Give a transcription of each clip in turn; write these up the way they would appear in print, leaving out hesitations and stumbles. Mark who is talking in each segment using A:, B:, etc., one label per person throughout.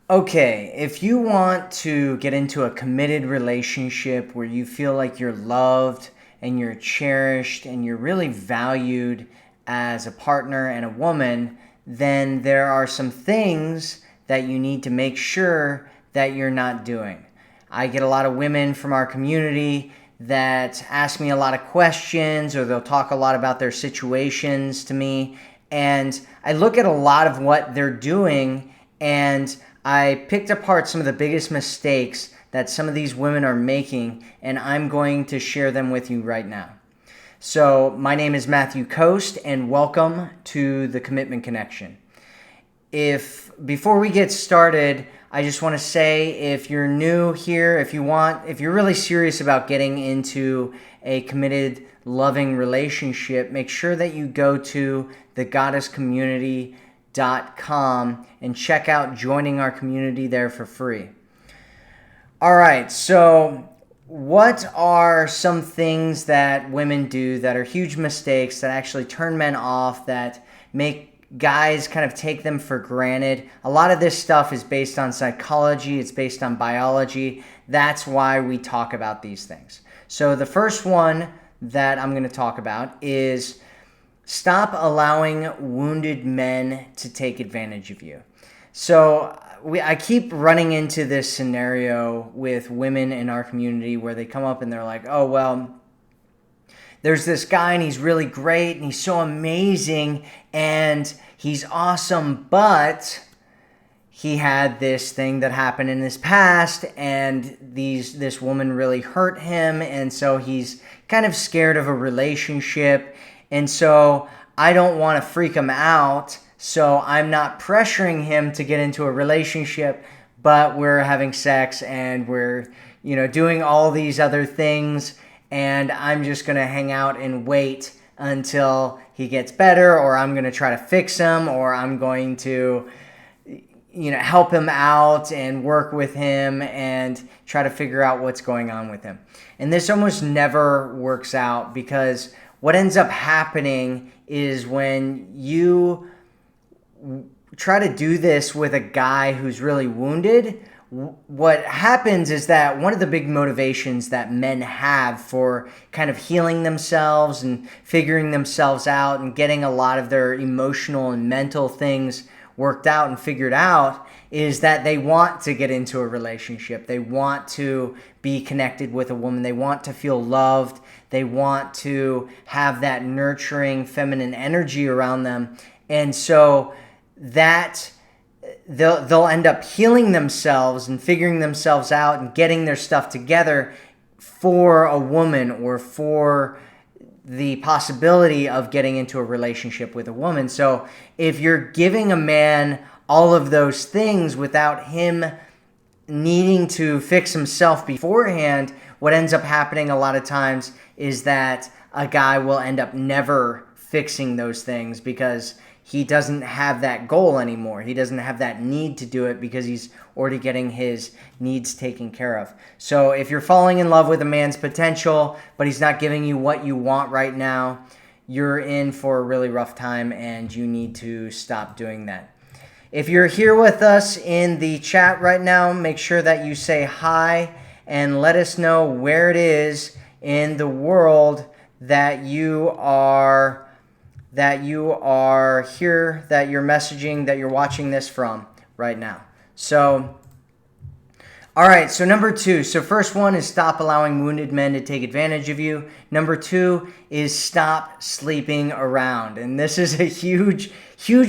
A: Okay, if you want to get into a committed relationship where you feel like you're loved and you're cherished and you're really valued as a partner and a woman, then there are some things that you need to make sure that you're not doing. I get a lot of women from our community that ask me a lot of questions, or they'll talk a lot about their situations to me, and I look at a lot of what they're doing, and I picked apart some of the biggest mistakes that some of these women are making, and I'm going to share them with you right now. So, my name is Matthew Coast, and welcome to the Commitment Connection. If before we get started, I just want to say, if you're new here, if you're really serious about getting into a committed, loving relationship, make sure that you go to thegoddesscommunity.com and check out joining our community there for free. All right, so what are some things that women do that are huge mistakes that actually turn men off, that make guys kind of take them for granted? A lot of this stuff is based on psychology, it's based on biology. That's why we talk about these things. So the first one that I'm going to talk about is stop allowing wounded men to take advantage of you. So I keep running into this scenario with women in our community where they come up and they're like, oh, well, there's this guy and he's really great and he's so amazing and he's awesome, but he had this thing that happened in his past, and this woman really hurt him, and so he's kind of scared of a relationship, and so I don't want to freak him out, so I'm not pressuring him to get into a relationship, but we're having sex and we're, doing all these other things, and I'm just going to hang out and wait until he gets better, or I'm going to try to fix him, or I'm going to help him out and work with him and try to figure out what's going on with him. And this almost never works out, because what ends up happening is when you try to do this with a guy who's really wounded, what happens is that one of the big motivations that men have for kind of healing themselves and figuring themselves out and getting a lot of their emotional and mental things worked out and figured out is that they want to get into a relationship. They want to be connected with a woman. They want to feel loved. They want to have that nurturing feminine energy around them. And so that they'll end up healing themselves and figuring themselves out and getting their stuff together for a woman, or for the possibility of getting into a relationship with a woman. So if you're giving a man all of those things without him needing to fix himself beforehand, what ends up happening a lot of times is that a guy will end up never fixing those things, because he doesn't have that goal anymore. He doesn't have that need to do it, because he's already getting his needs taken care of. So if you're falling in love with a man's potential, but he's not giving you what you want right now, you're in for a really rough time, and you need to stop doing that. If you're here with us in the chat right now, make sure that you say hi and let us know where it is in the world that you are here, that you're messaging, that you're watching this from right now. So, all right, so number 2. So first one is stop allowing wounded men to take advantage of you. Number 2 is stop sleeping around. And this is a huge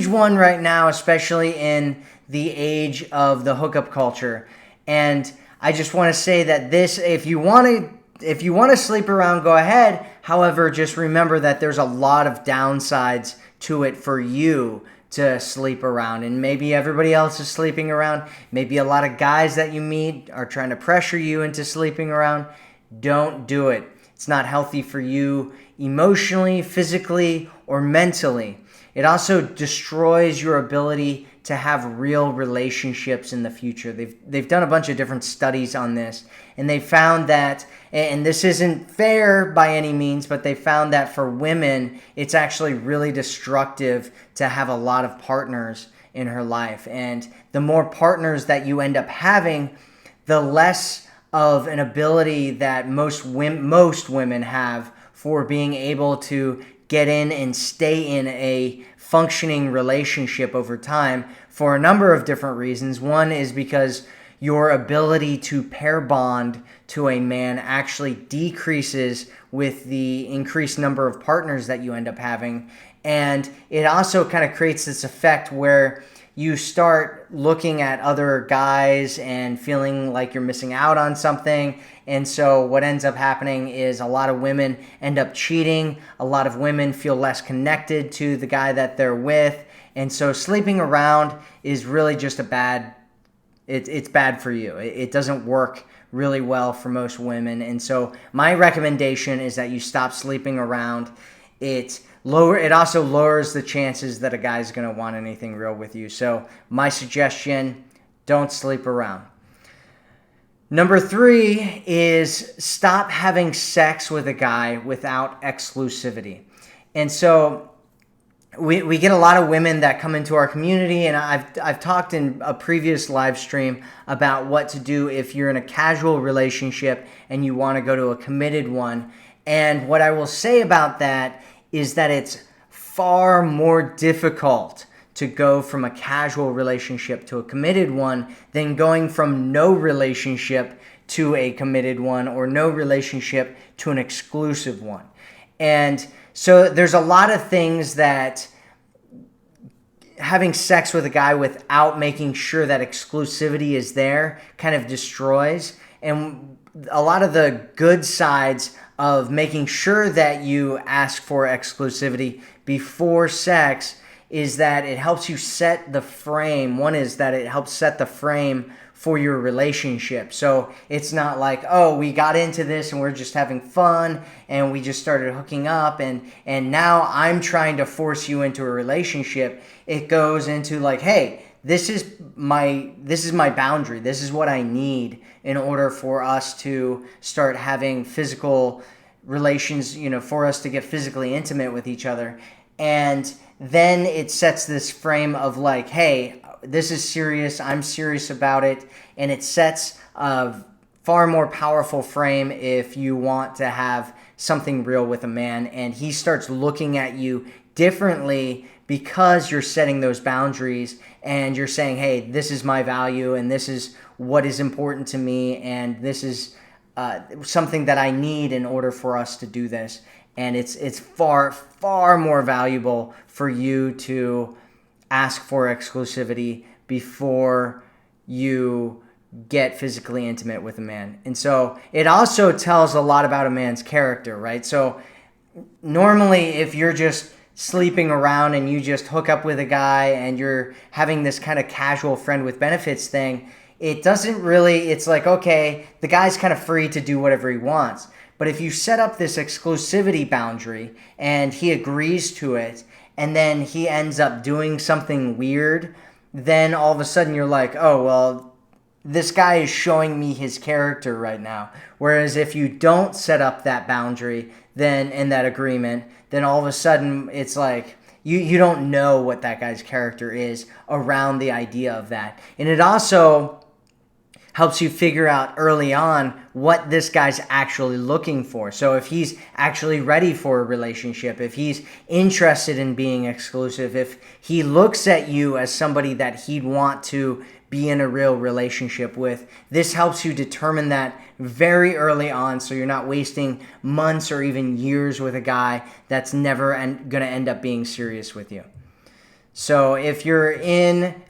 A: one right now, especially in the age of the hookup culture. And I just want to say that this, if you want to sleep around, go ahead. However, just remember that there's a lot of downsides to it for you to sleep around. And maybe everybody else is sleeping around. Maybe a lot of guys that you meet are trying to pressure you into sleeping around. Don't do it. It's not healthy for you emotionally, physically, or mentally. It also destroys your ability to have real relationships in the future. They've done a bunch of different studies on this, and they found that, and this isn't fair by any means, but they found that for women, it's actually really destructive to have a lot of partners in her life. And the more partners that you end up having, the less of an ability that most women have for being able to get in and stay in a functioning relationship over time, for a number of different reasons. One is because your ability to pair bond to a man actually decreases with the increased number of partners that you end up having. And it also kind of creates this effect where you start looking at other guys and feeling like you're missing out on something. And so what ends up happening is a lot of women end up cheating. A lot of women feel less connected to the guy that they're with. And so sleeping around is really just it's bad for you. It doesn't work really well for most women. And so my recommendation is that you stop sleeping around. It also lowers the chances that a guy's going to want anything real with you. So my suggestion, don't sleep around. Number 3 is stop having sex with a guy without exclusivity. And so we get a lot of women that come into our community, and I've talked in a previous live stream about what to do if you're in a casual relationship and you want to go to a committed one. And what I will say about that is that it's far more difficult to go from a casual relationship to a committed one than going from no relationship to a committed one or no relationship to an exclusive one. And so there's a lot of things that having sex with a guy without making sure that exclusivity is there kind of destroys. And a lot of the good sides of making sure that you ask for exclusivity before sex is that it helps you set the frame. One is that it helps set the frame for your relationship. So it's not like, oh, we got into this and we're just having fun and we just started hooking up and now I'm trying to force you into a relationship. It goes into like, hey, this is my boundary. This is what I need in order for us to start having physical relations, for us to get physically intimate with each other. And then it sets this frame of like, hey, this is serious. I'm serious about it. And it sets a far more powerful frame if you want to have something real with a man. And he starts looking at you differently because you're setting those boundaries and you're saying, hey, this is my value and this is what is important to me and this is something that I need in order for us to do this. And it's far, far more valuable for you to ask for exclusivity before you get physically intimate with a man. And so it also tells a lot about a man's character, right? So normally if you're just sleeping around and you just hook up with a guy and you're having this kind of casual friend with benefits thing, it doesn't really, it's like, okay, the guy's kind of free to do whatever he wants. But if you set up this exclusivity boundary and he agrees to it and then he ends up doing something weird, then all of a sudden you're like, oh, well, this guy is showing me his character right now. Whereas if you don't set up that boundary, then in that agreement, then all of a sudden it's like you don't know what that guy's character is around the idea of that. And it also helps you figure out early on what this guy's actually looking for. So if he's actually ready for a relationship, if he's interested in being exclusive, if he looks at you as somebody that he'd want to be in a real relationship with, this helps you determine that very early on so you're not wasting months or even years with a guy that's never going to end up being serious with you. So if you're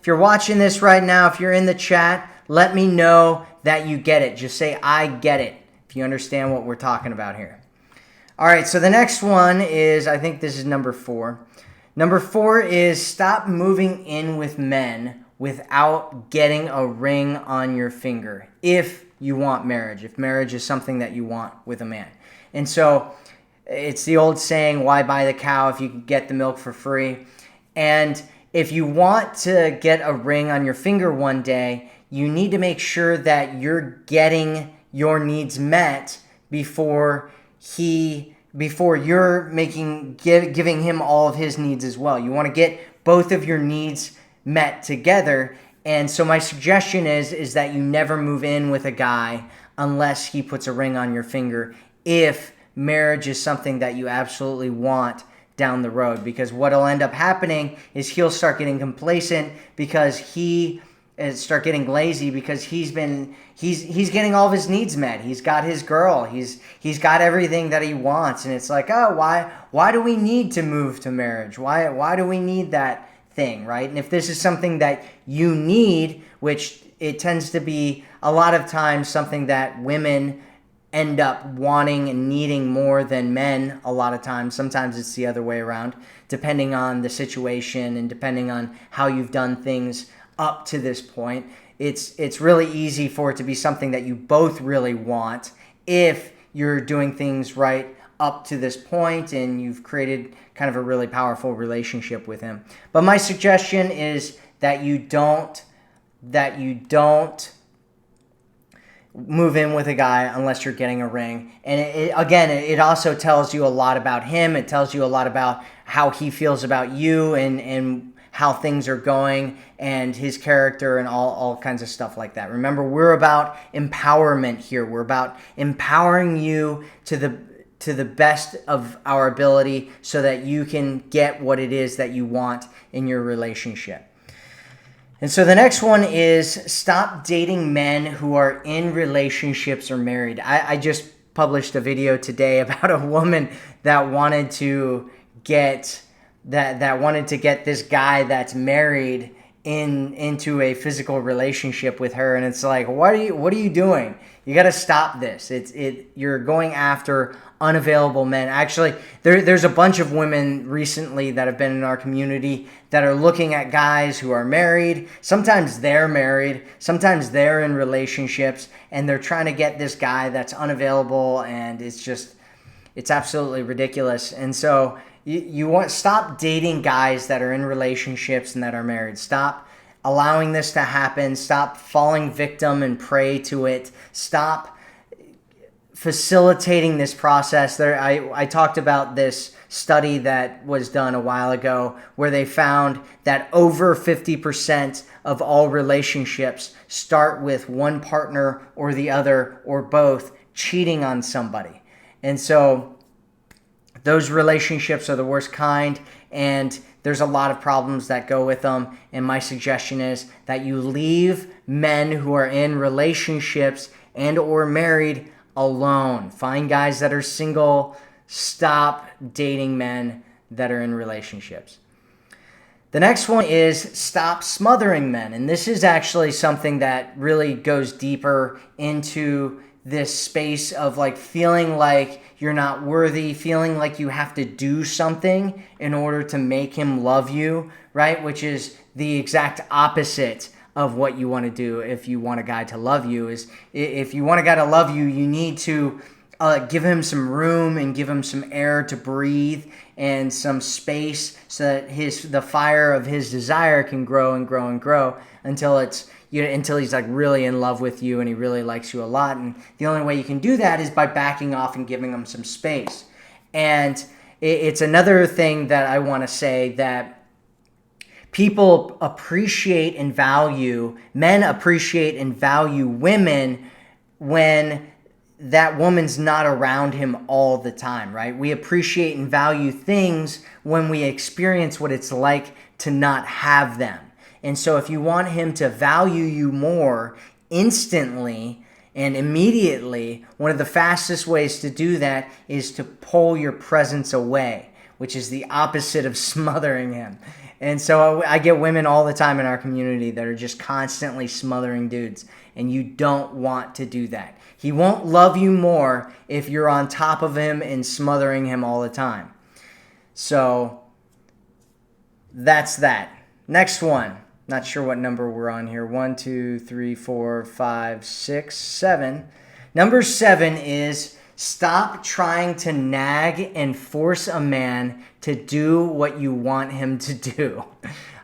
A: watching this right now, if you're in the chat, let me know that you get it. Just say, I get it, if you understand what we're talking about here. All right, so the next one is, I think this is number 4. Number 4 is stop moving in with men without getting a ring on your finger if you want marriage, if marriage is something that you want with a man. And so it's the old saying, why buy the cow if you can get the milk for free? And if you want to get a ring on your finger one day, you need to make sure that you're getting your needs met before you're giving him all of his needs as well. You want to get both of your needs met together. And so my suggestion is that you never move in with a guy unless he puts a ring on your finger, if marriage is something that you absolutely want down the road. Because what'll end up happening is he'll start getting complacent because start getting lazy because he's getting all of his needs met. He's got his girl. He's got everything that he wants, and it's like, oh, why do we need to move to marriage? Why do we need that thing, right? And if this is something that you need, which it tends to be a lot of times something that women end up wanting and needing more than men a lot of times. Sometimes it's the other way around, depending on the situation and depending on how you've done things up to this point. It's really easy for it to be something that you both really want if you're doing things right up to this point and you've created kind of a really powerful relationship with him. But my suggestion is that you don't move in with a guy unless you're getting a ring. And it also tells you a lot about him. It tells you a lot about how he feels about you and how things are going and his character and all kinds of stuff like that. Remember, we're about empowerment here. We're about empowering you to the best of our ability so that you can get what it is that you want in your relationship. And so the next one is stop dating men who are in relationships or married. I just published a video today about a woman that wanted to get this guy that's married into a physical relationship with her, and it's like, what are you doing? You got to stop this. You're going after unavailable men. Actually, there's a bunch of women recently that have been in our community that are looking at guys who are married. Sometimes they're married, sometimes they're in relationships, and they're trying to get this guy that's unavailable, and it's absolutely ridiculous. And so you want stop dating guys that are in relationships and that are married. Stop allowing this to happen. Stop falling victim and prey to it. Stop facilitating this process. I talked about this study that was done a while ago where they found that over 50% of all relationships start with one partner or the other or both cheating on somebody. And so those relationships are the worst kind, and there's a lot of problems that go with them. And my suggestion is that you leave men who are in relationships and or married alone. Find guys that are single. Stop dating men that are in relationships. The next one is stop smothering men. And this is actually something that really goes deeper into this space of like feeling like you're not worthy, feeling like you have to do something in order to make him love you, right? Which is the exact opposite of what you want to do if you want a guy to love you. Is if you want a guy to love you, you need to give him some room and give him some air to breathe and some space so that the fire of his desire can grow and grow and grow until he's like really in love with you and he really likes you a lot. And the only way you can do that is by backing off and giving him some space. And it's another thing that I want to say, that people appreciate and value, men appreciate and value women when that woman's not around him all the time, right? We appreciate and value things when we experience what it's like to not have them. And so if you want him to value you more instantly and immediately, one of the fastest ways to do that is to pull your presence away, which is the opposite of smothering him. And so I get women all the time in our community that are just constantly smothering dudes, and you don't want to do that. He won't love you more if you're on top of him and smothering him all the time. So that's that. Next one. Not sure what number we're on here. 1, 2, 3, 4, 5, 6, 7. Number 7 is stop trying to nag and force a man to do what you want him to do.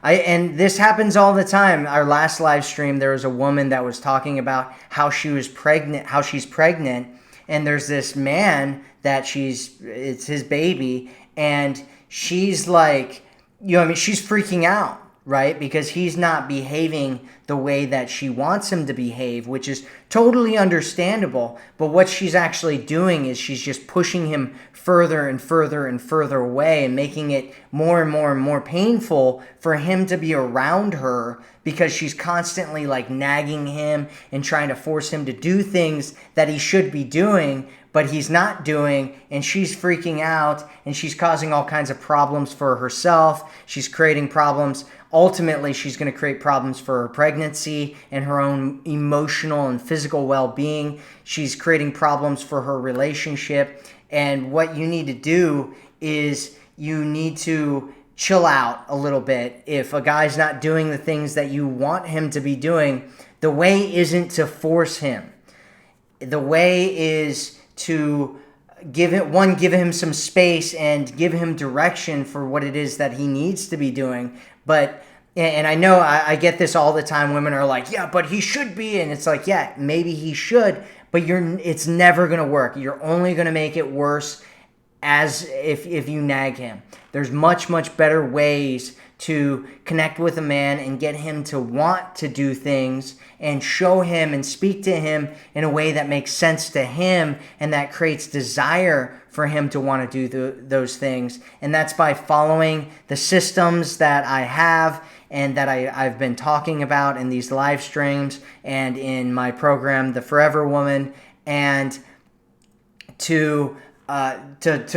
A: And this happens all the time. Our last live stream, there was a woman that was talking about how she's pregnant, and there's this man that it's his baby, and she's like, she's freaking out, right? Because he's not behaving the way that she wants him to behave, which is totally understandable. But what she's actually doing is she's just pushing him further and further and further away, and making it more and more and more painful for him to be around her, because she's constantly like nagging him and trying to force him to do things that he should be doing, but he's not doing, and she's freaking out, and she's causing all kinds of problems for herself. She's creating problems. Ultimately, she's going to create problems for her pregnancy and her own emotional and physical well-being. She's creating problems for her relationship. And what you need to do is you need to chill out a little bit. If a guy's not doing the things that you want him to be doing, the way isn't to force him. The way is to give him some space and give him direction for what it is that he needs to be doing. And I know I get this all the time. Women are like, yeah, but he should be. And it's like, yeah, maybe he should, but it's never going to work. You're only going to make it worse as if you nag him. There's much, much better ways to connect with a man and get him to want to do things, and show him and speak to him in a way that makes sense to him and that creates desire for him to want to do those things. And that's by following the systems that I have and that I've been talking about in these live streams and in my program, The Forever Woman, and to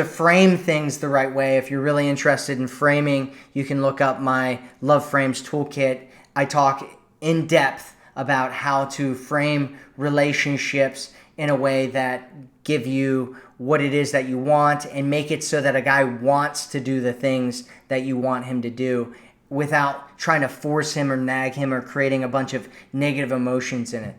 A: frame things the right way. If you're really interested in framing, you can look up my Love Frames Toolkit. I talk in depth about how to frame relationships in a way that give you what it is that you want, and make it so that a guy wants to do the things that you want him to do without trying to force him or nag him or creating a bunch of negative emotions in it.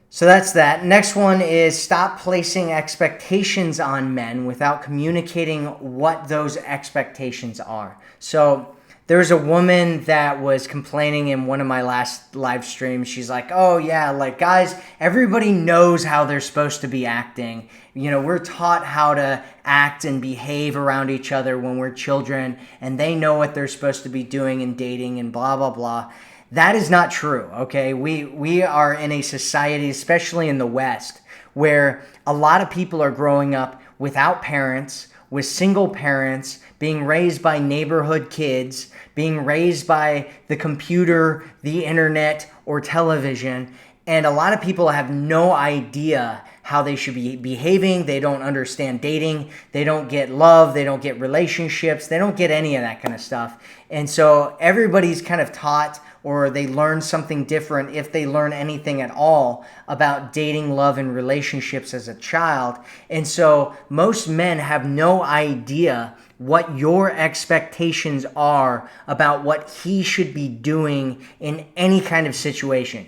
A: So that's that. Next one is stop placing expectations on men without communicating what those expectations are. So there's a woman that was complaining in one of my last live streams. She's like, oh yeah, like guys, everybody knows how they're supposed to be acting. We're taught how to act and behave around each other when we're children, and they know what they're supposed to be doing in dating and blah, blah, blah. That is not true, okay? We are in a society, especially in the West, where a lot of people are growing up without parents, with single parents, being raised by neighborhood kids, being raised by the computer, the internet, or television. And a lot of people have no idea how they should be behaving. They don't understand dating. They don't get love. They don't get relationships. They don't get any of that kind of stuff. And so everybody's kind of taught, or they learn something different, if they learn anything at all, about dating, love, and relationships as a child. And so most men have no idea what your expectations are about what he should be doing in any kind of situation.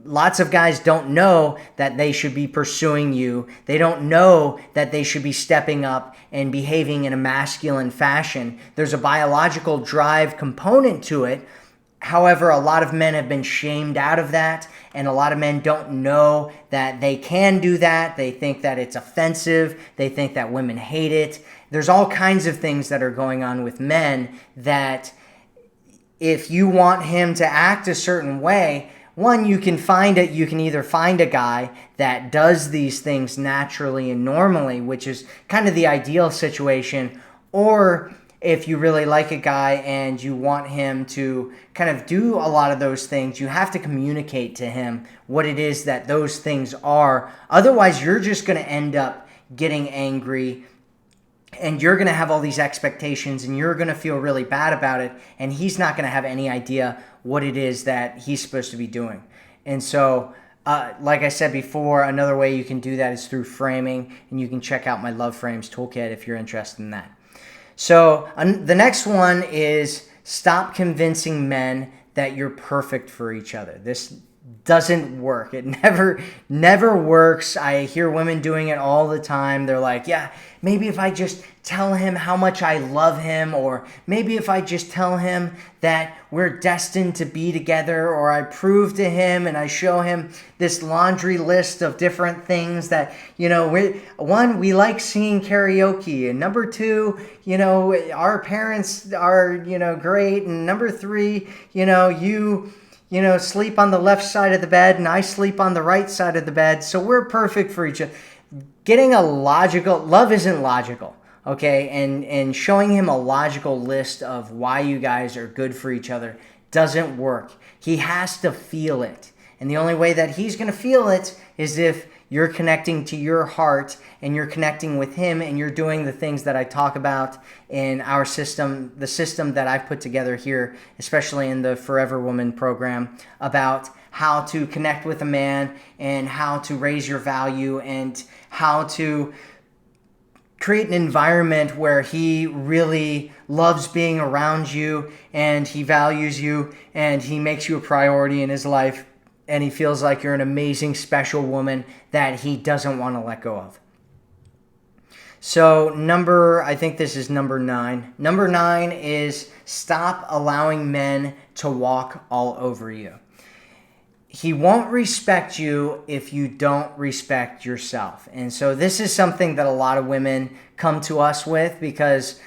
A: Lots of guys don't know that they should be pursuing you. They don't know that they should be stepping up and behaving in a masculine fashion. There's a biological drive component to it. However, a lot of men have been shamed out of that, and a lot of men don't know that they can do that. They think that it's offensive. They think that women hate it. There's all kinds of things that are going on with men that if you want him to act a certain way, one, you can either find a guy that does these things naturally and normally, which is kind of the ideal situation, or if you really like a guy and you want him to kind of do a lot of those things, you have to communicate to him what it is that those things are. Otherwise, you're just going to end up getting angry, and you're going to have all these expectations, and you're going to feel really bad about it, and he's not going to have any idea what it is that he's supposed to be doing. And so, like I said before, another way you can do that is through framing, and you can check out my Love Frames Toolkit if you're interested in that. So the next one is stop convincing men that you're perfect for each other. This doesn't work. It never works. I hear women doing it all the time. They're like, yeah, maybe if I just tell him how much I love him, or maybe if I just tell him that we're destined to be together, or I prove to him and I show him this laundry list of different things that, we like singing karaoke, and number two, our parents are, great, and number three, you sleep on the left side of the bed and I sleep on the right side of the bed, so we're perfect for each other. Getting love isn't logical, okay? And showing him a logical list of why you guys are good for each other doesn't work. He has to feel it. And the only way that he's going to feel it is if you're connecting to your heart and you're connecting with him and you're doing the things that I talk about in our system, the system that I've put together here, especially in the Forever Woman program, about how to connect with a man and how to raise your value and how to create an environment where he really loves being around you and he values you and he makes you a priority in his life and he feels like you're an amazing, special woman that he doesn't want to let go of. So I think this is number 9. Number 9 is stop allowing men to walk all over you. He won't respect you if you don't respect yourself. And so this is something that a lot of women come to us with, because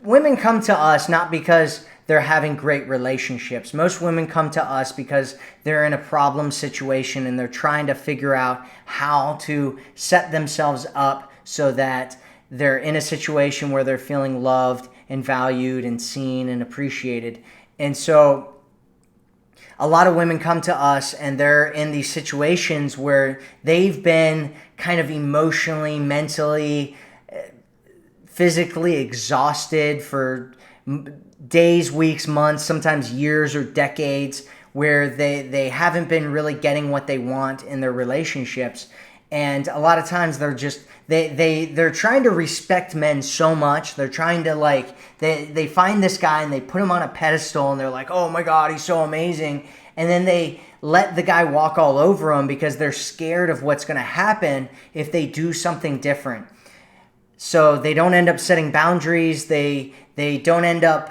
A: women come to us not because they're having great relationships. Most women come to us because they're in a problem situation and they're trying to figure out how to set themselves up so that they're in a situation where they're feeling loved and valued and seen and appreciated. And so a lot of women come to us and they're in these situations where they've been kind of emotionally, mentally, physically exhausted for days, weeks, months, sometimes years or decades, where they haven't been really getting what they want in their relationships. And a lot of times they're just they're trying to respect men so much. They're trying to they find this guy and they put him on a pedestal and they're like, oh my God, he's so amazing. And then they let the guy walk all over them because they're scared of what's going to happen if they do something different. So they don't end up setting boundaries. They don't end up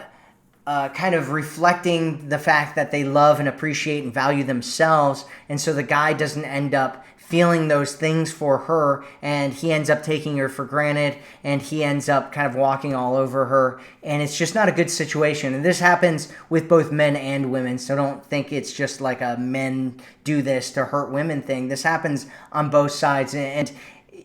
A: kind of reflecting the fact that they love and appreciate and value themselves. And so the guy doesn't end up feeling those things for her, and he ends up taking her for granted, and he ends up kind of walking all over her, and it's just not a good situation. And this happens with both men and women, so don't think it's just like a men do this to hurt women thing. This happens on both sides, and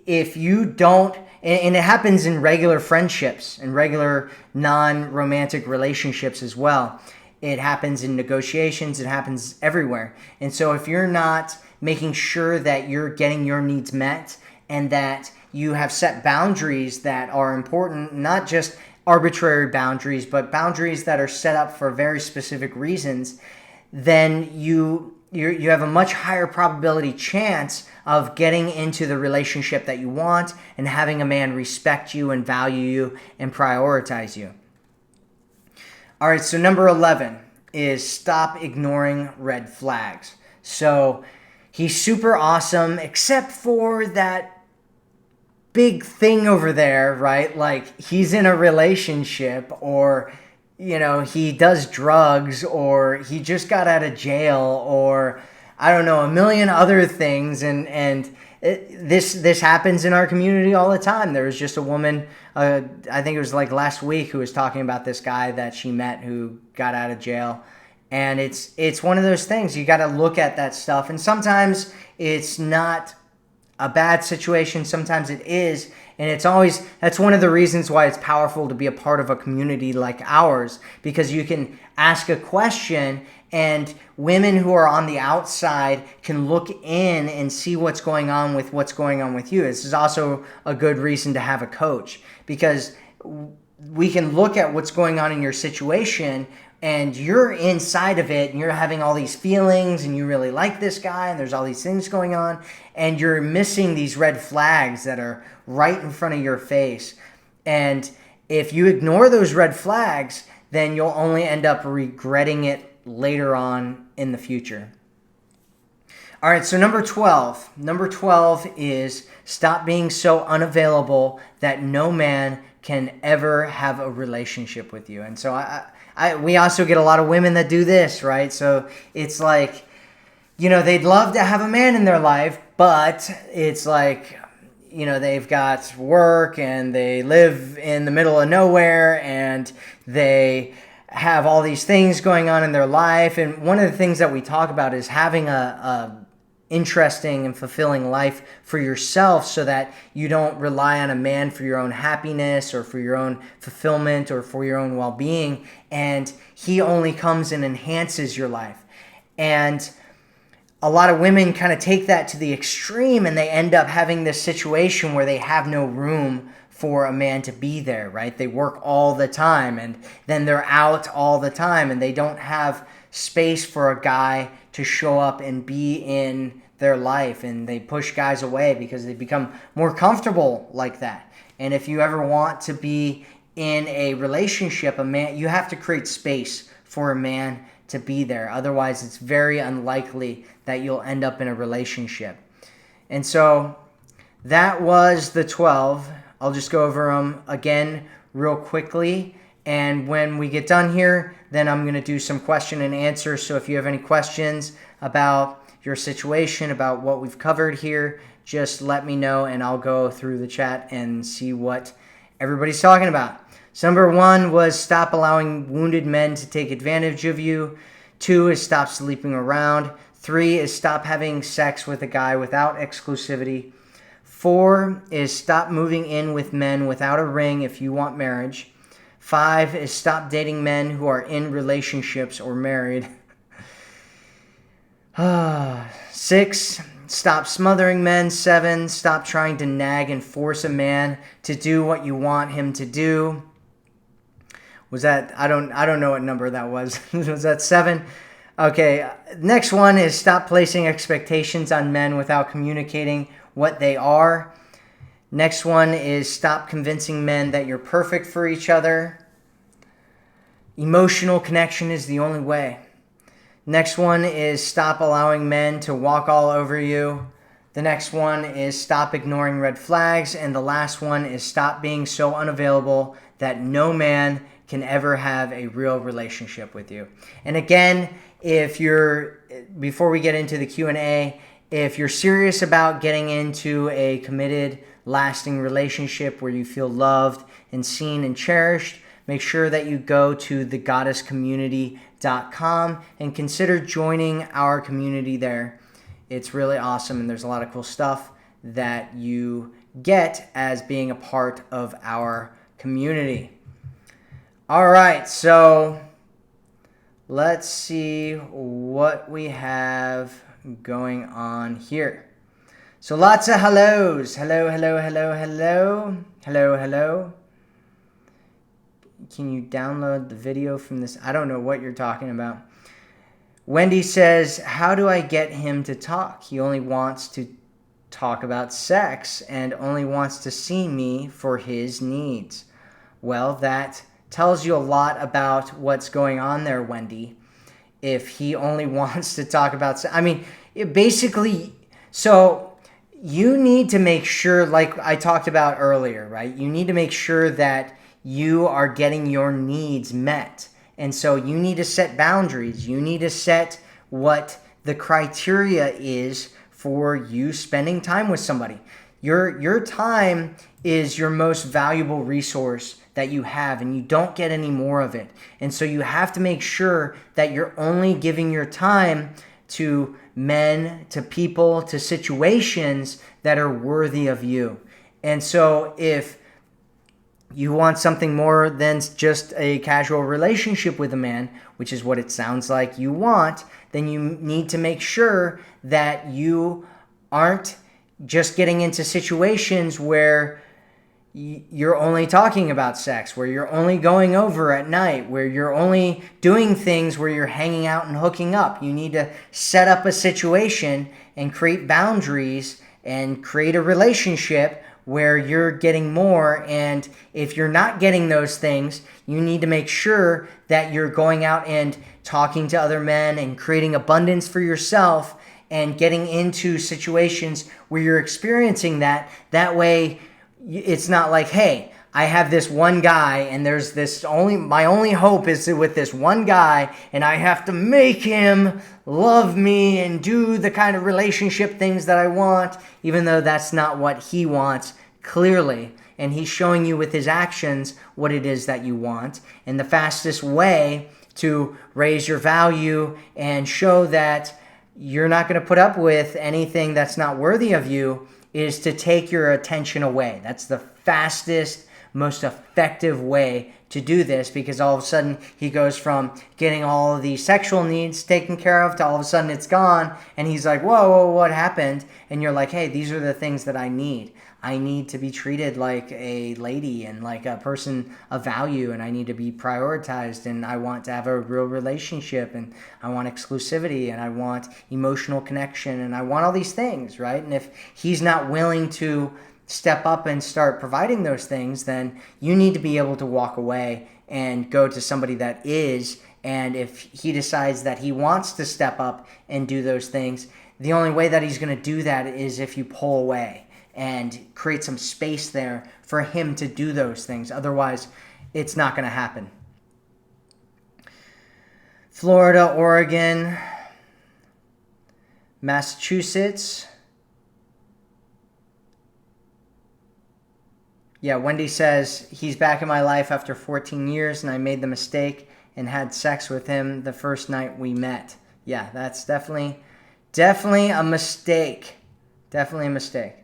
A: if you don't, and it happens in regular friendships and regular non-romantic relationships as well. It happens in negotiations. It happens everywhere. And so if you're not making sure that you're getting your needs met and that you have set boundaries that are important, not just arbitrary boundaries, but boundaries that are set up for very specific reasons, then you have a much higher probability chance of getting into the relationship that you want and having a man respect you and value you and prioritize you. All right, so number 11 is stop ignoring red flags. So he's super awesome, except for that big thing over there, right? Like he's in a relationship, or, he does drugs, or he just got out of jail, or I don't know, a million other things. This happens in our community all the time. There was just a woman, I think it was like last week, who was talking about this guy that she met who got out of jail. And it's one of those things. You got to look at that stuff. And sometimes it's not a bad situation. Sometimes it is. And that's one of the reasons why it's powerful to be a part of a community like ours, because you can ask a question and women who are on the outside can look in and see what's going on with you. This is also a good reason to have a coach, because we can look at what's going on in your situation, and you're inside of it and you're having all these feelings and you really like this guy and there's all these things going on, and you're missing these red flags that are right in front of your face. And if you ignore those red flags, then you'll only end up regretting it later on in the future. All right, so number 12. Number 12 is stop being so unavailable that no man can ever have a relationship with you. And so we also get a lot of women that do this, right? So it's like, they'd love to have a man in their life, but it's like, they've got work and they live in the middle of nowhere and they have all these things going on in their life. And one of the things that we talk about is having a interesting and fulfilling life for yourself so that you don't rely on a man for your own happiness or for your own fulfillment or for your own well-being. And he only comes and enhances your life. And a lot of women kind of take that to the extreme and they end up having this situation where they have no room for a man to be there, right? They work all the time and then they're out all the time and they don't have space for a guy to show up and be in their life, and they push guys away because they become more comfortable like that. And if you ever want to be in a relationship, you have to create space for a man to be there. Otherwise, it's very unlikely that you'll end up in a relationship. And so that was the 12. I'll just go over them again real quickly. And when we get done here, then I'm going to do some question and answer. So if you have any questions about your situation, about what we've covered here, just let me know and I'll go through the chat and see what everybody's talking about. So number 1 was stop allowing wounded men to take advantage of you. 2 is stop sleeping around. 3 is stop having sex with a guy without exclusivity. 4 is stop moving in with men without a ring if you want marriage. 5 is stop dating men who are in relationships or married. 6, stop smothering men. 7, stop trying to nag and force a man to do what you want him to do. Was that, I don't know what number that was. Was that 7? Okay, next one is stop placing expectations on men without communicating what they are. Next one is stop convincing men that you're perfect for each other. Emotional connection is the only way. Next one is stop allowing men to walk all over you. The next one is stop ignoring red flags. And the last one is stop being so unavailable that no man can ever have a real relationship with you. And again, before we get into the Q&A, if you're serious about getting into a committed, lasting relationship where you feel loved and seen and cherished, make sure that you go to thegoddesscommunity.com and consider joining our community there. It's really awesome, and there's a lot of cool stuff that you get as being a part of our community. All right, so let's see what we have going on here. So lots of hellos. Hello, hello, hello, hello. Hello, hello. Can you download the video from this? I don't know what you're talking about. Wendy says, how do I get him to talk? He only wants to talk about sex and only wants to see me for his needs. Well, that tells you a lot about what's going on there, Wendy. If he only wants to talk about sex. I mean, so you need to make sure, like I talked about earlier, right? You need to make sure that you are getting your needs met. And so you need to set boundaries. You need to set what the criteria is for you spending time with somebody. Your time is your most valuable resource that you have, and you don't get any more of it. And so you have to make sure that you're only giving your time to men, to people, to situations that are worthy of you. And so if you want something more than just a casual relationship with a man, which is what it sounds like you want, then you need to make sure that you aren't just getting into situations where you're only talking about sex, where you're only going over at night, where you're only doing things where you're hanging out and hooking up. You need to set up a situation and create boundaries and create a relationship where you're getting more. And if you're not getting those things, you need to make sure that you're going out and talking to other men and creating abundance for yourself and getting into situations where you're experiencing that. That way, it's not like, hey, I have this one guy and there's this my only hope is with this one guy and I have to make him love me and do the kind of relationship things that I want, even though that's not what he wants clearly. And he's showing you with his actions what it is that you want. And the fastest way to raise your value and show that you're not going to put up with anything that's not worthy of you is to take your attention away. That's the fastest, most effective way to do this, because all of a sudden he goes from getting all of these sexual needs taken care of to all of a sudden it's gone, and he's like, whoa, what happened? And you're like, hey, these are the things that I need. I need to be treated like a lady and like a person of value, and I need to be prioritized, and I want to have a real relationship, and I want exclusivity, and I want emotional connection, and I want all these things, right? And if he's not willing to step up and start providing those things, then you need to be able to walk away and go to somebody that is. And if he decides that he wants to step up and do those things, the only way that he's going to do that is if you pull away and create some space there for him to do those things. Otherwise, it's not going to happen. Florida, Oregon, Massachusetts. Yeah, Wendy says, he's back in my life after 14 years and I made the mistake and had sex with him the first night we met. Yeah, that's definitely a mistake. Definitely a mistake.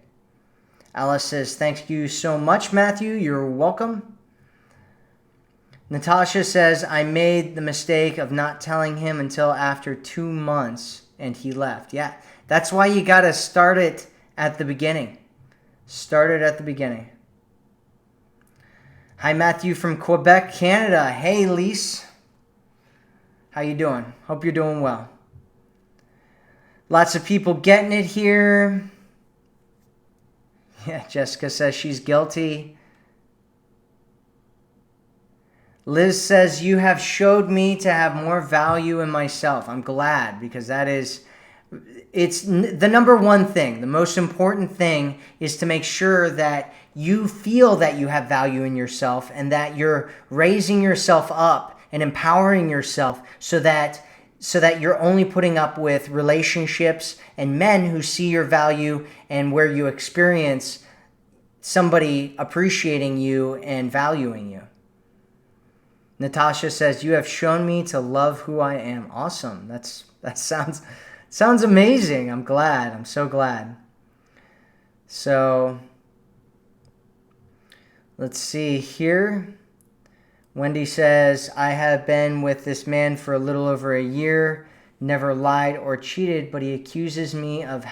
A: Alice says, thank you so much, Matthew. You're welcome. Natasha says, I made the mistake of not telling him until after 2 months and he left. Yeah, that's why you got to start it at the beginning. Start it at the beginning. Hi, Matthew from Quebec, Canada. Hey, Lise. How you doing? Hope you're doing well. Lots of people getting it here. Yeah, Jessica says she's guilty. Liz says, you have showed me to have more value in myself. I'm glad, because it's the number one thing. The most important thing is to make sure that you feel that you have value in yourself and that you're raising yourself up and empowering yourself so that you're only putting up with relationships and men who see your value and where you experience somebody appreciating you and valuing you. Natasha says, you have shown me to love who I am. Awesome. That sounds amazing. I'm glad. I'm so glad. So let's see here. Wendy says, I have been with this man for a little over a year, never lied or cheated, but he accuses me of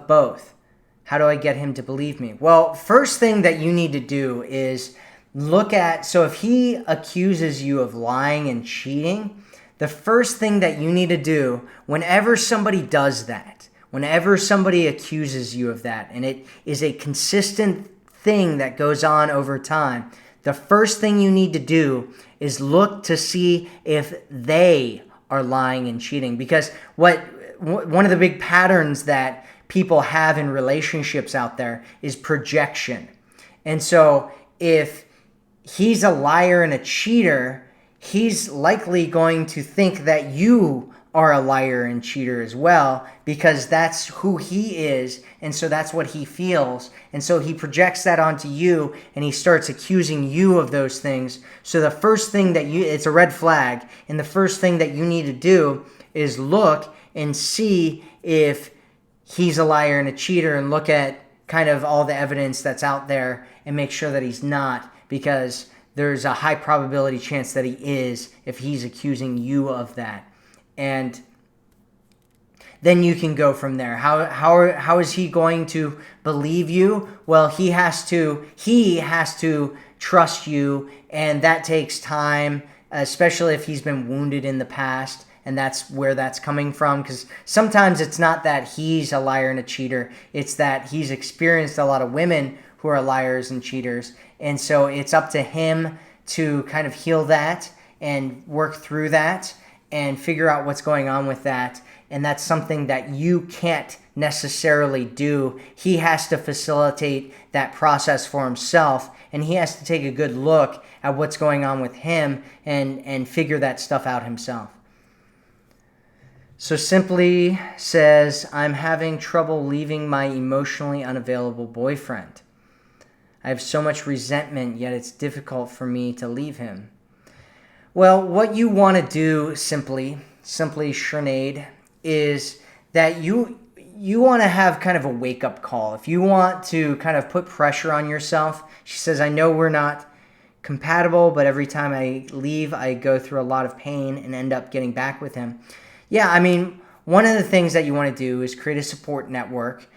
A: both. How do I get him to believe me? Well, first thing that you need to do is so if he accuses you of lying and cheating, the first thing that you need to do whenever somebody does that, whenever somebody accuses you of that, and it is a consistent thing that goes on over time, the first thing you need to do is look to see if they are lying and cheating. Because one of the big patterns that people have in relationships out there is projection. And so if he's a liar and a cheater, he's likely going to think that you are a liar and cheater as well, because that's who he is, and so that's what he feels, and so he projects that onto you, and he starts accusing you of those things. So the first thing it's a red flag, and the first thing that you need to do is look and see if he's a liar and a cheater, and look at kind of all the evidence that's out there and make sure that he's not, because there's a high probability chance that he is if he's accusing you of that. And then you can go from there. How is he going to believe you? Well, he has to trust you, and that takes time, especially if he's been wounded in the past, and that's where that's coming from. Because sometimes it's not that he's a liar and a cheater, it's that he's experienced a lot of women who are liars and cheaters, and so it's up to him to kind of heal that and work through that and figure out what's going on with that, and that's something that you can't necessarily do. He has to facilitate that process for himself, and he has to take a good look at what's going on with him and figure that stuff out himself. So simply says, I'm having trouble leaving my emotionally unavailable boyfriend. I have so much resentment, yet it's difficult for me to leave him. Well, what you want to do simply Sinead, is that you want to have kind of a wake-up call. If you want to kind of put pressure on yourself, she says, I know we're not compatible, but every time I leave, I go through a lot of pain and end up getting back with him. Yeah, I mean, one of the things that you want to do is create a support network.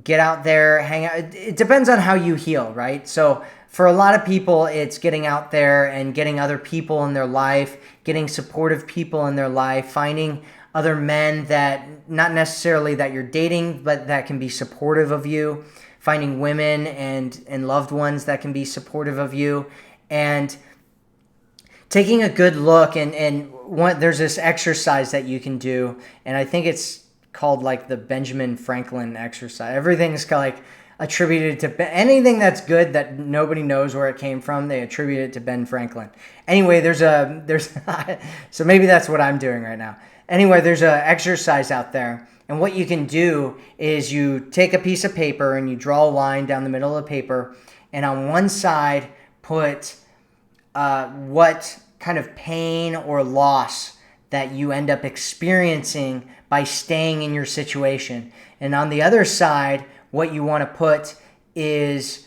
A: Get out there, hang out. It depends on how you heal, right? So for a lot of people, it's getting out there and getting other people in their life, getting supportive people in their life, finding other men that, not necessarily that you're dating, but that can be supportive of you, finding women and loved ones that can be supportive of you, and taking a good look. And there's this exercise that you can do, and I think it's called like the Benjamin Franklin exercise. Everything's like attributed to anything that's good that nobody knows where it came from, they attribute it to Ben Franklin. Anyway, there's so maybe that's what I'm doing right now. Anyway, there's an exercise out there, and what you can do is you take a piece of paper and you draw a line down the middle of the paper, and on one side put what kind of pain or loss that you end up experiencing by staying in your situation. And on the other side, what you want to put is